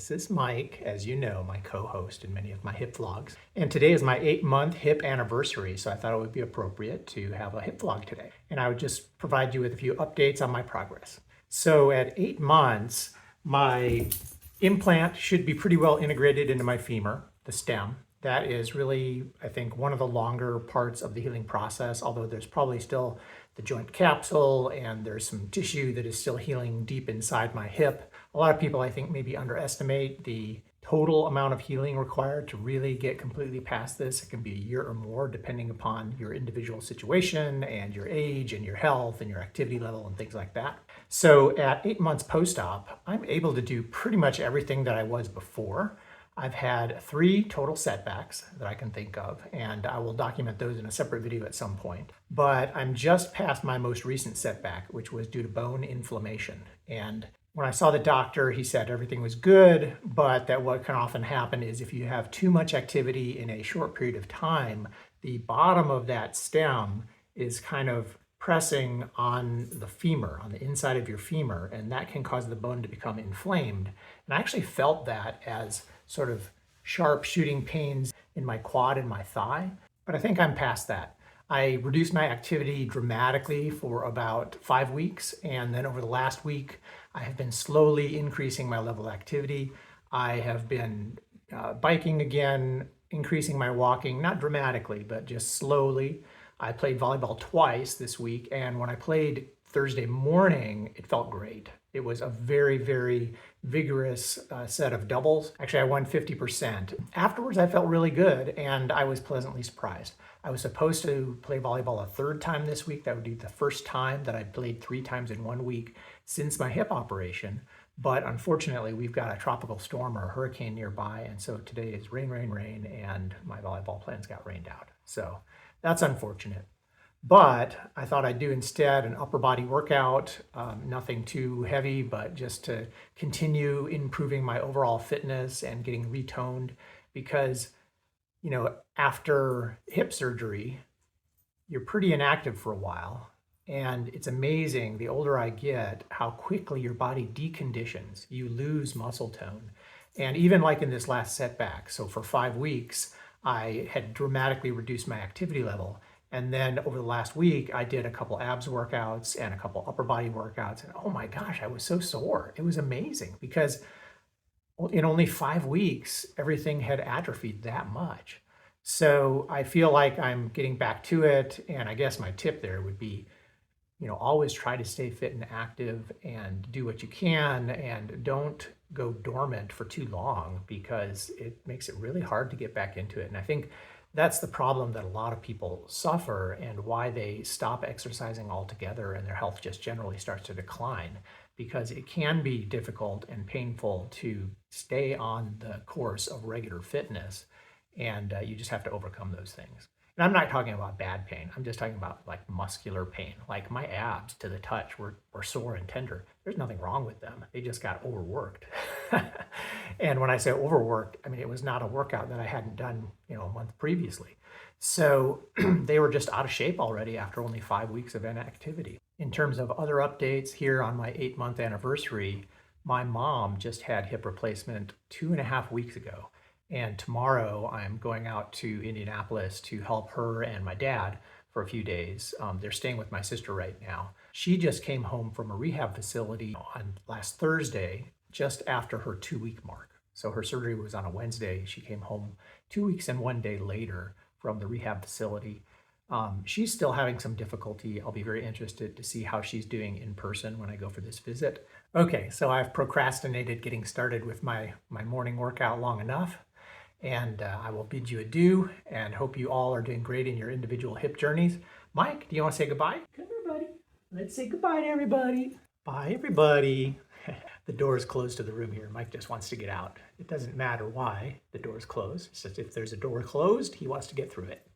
This is Mike, as you know, my co-host in many of my hip vlogs. And today is my 8-month hip anniversary, so I thought it would be appropriate to have a hip vlog today. And I would just provide you with a few updates on my progress. So at 8 months, my implant should be pretty well integrated into my femur, the stem. That is really, I think, one of the longer parts of the healing process, although there's probably still the joint capsule and there's some tissue that is still healing deep inside my hip. A lot of people, I think, maybe underestimate the total amount of healing required to really get completely past this. It can be a year or more depending upon your individual situation and your age and your health and your activity level and things like that. So at 8 months post-op, I'm able to do pretty much everything that I was before. I've had 3 total setbacks that I can think of, and I will document those in a separate video at some point. But I'm just past my most recent setback, which was due to bone inflammation. And when I saw the doctor, he said everything was good, but that what can often happen is if you have too much activity in a short period of time, the bottom of that stem is kind of pressing on the femur, on the inside of your femur, and that can cause the bone to become inflamed. And I actually felt that as sort of sharp shooting pains in my quad and my thigh, but I think I'm past that. I reduced my activity dramatically for about 5 weeks, and then over the last week, I have been slowly increasing my level of activity. I have been biking again, increasing my walking, not dramatically, but just slowly. I played volleyball twice this week, and when I played Thursday morning, it felt great. It was a very, very vigorous set of doubles. Actually, I won 50%. Afterwards, I felt really good, and I was pleasantly surprised. I was supposed to play volleyball a 3rd time this week. That would be the first time that I played 3 times in 1 week since my hip operation. But unfortunately, we've got a tropical storm or a hurricane nearby, and so today is rain, rain, rain, and my volleyball plans got rained out. So that's unfortunate. But I thought I'd do instead an upper body workout, nothing too heavy, but just to continue improving my overall fitness and getting retoned because, you know, after hip surgery, you're pretty inactive for a while. And it's amazing, the older I get, how quickly your body deconditions. You lose muscle tone. And even like in this last setback, so for 5 weeks, I had dramatically reduced my activity level. And then over the last week, I did a couple abs workouts and a couple upper body workouts. And oh my gosh, I was so sore. It was amazing because in only 5 weeks, everything had atrophied that much. So I feel like I'm getting back to it. And I guess my tip there would be, you know, always try to stay fit and active and do what you can and don't go dormant for too long because it makes it really hard to get back into it. And I think that's the problem that a lot of people suffer and why they stop exercising altogether and their health just generally starts to decline because it can be difficult and painful to stay on the course of regular fitness and you just have to overcome those things. And I'm not talking about bad pain. I'm just talking about like muscular pain. Like my abs to the touch were sore and tender. There's nothing wrong with them. They just got overworked. And when I say overworked, I mean, it was not a workout that I hadn't done, you know, a month previously. So they were just out of shape already after only 5 weeks of inactivity. In terms of other updates here on my 8-month anniversary, my mom just had hip replacement 2.5 weeks ago. And tomorrow I'm going out to Indianapolis to help her and my dad for a few days. They're staying with my sister right now. She just came home from a rehab facility on last Thursday, just after her 2-week mark. So her surgery was on a Wednesday. She came home 2 weeks and 1 day later from the rehab facility. She's still having some difficulty. I'll be very interested to see how she's doing in person when I go for this visit. Okay, so I've procrastinated getting started with my morning workout long enough. And I will bid you adieu and hope you all are doing great in your individual hip journeys. Mike, do you want to say goodbye? Come here, buddy. Let's say goodbye to everybody. Bye, everybody. The door is closed to the room here. Mike just wants to get out. It doesn't matter why the door is closed. It's just if there's a door closed, he wants to get through it.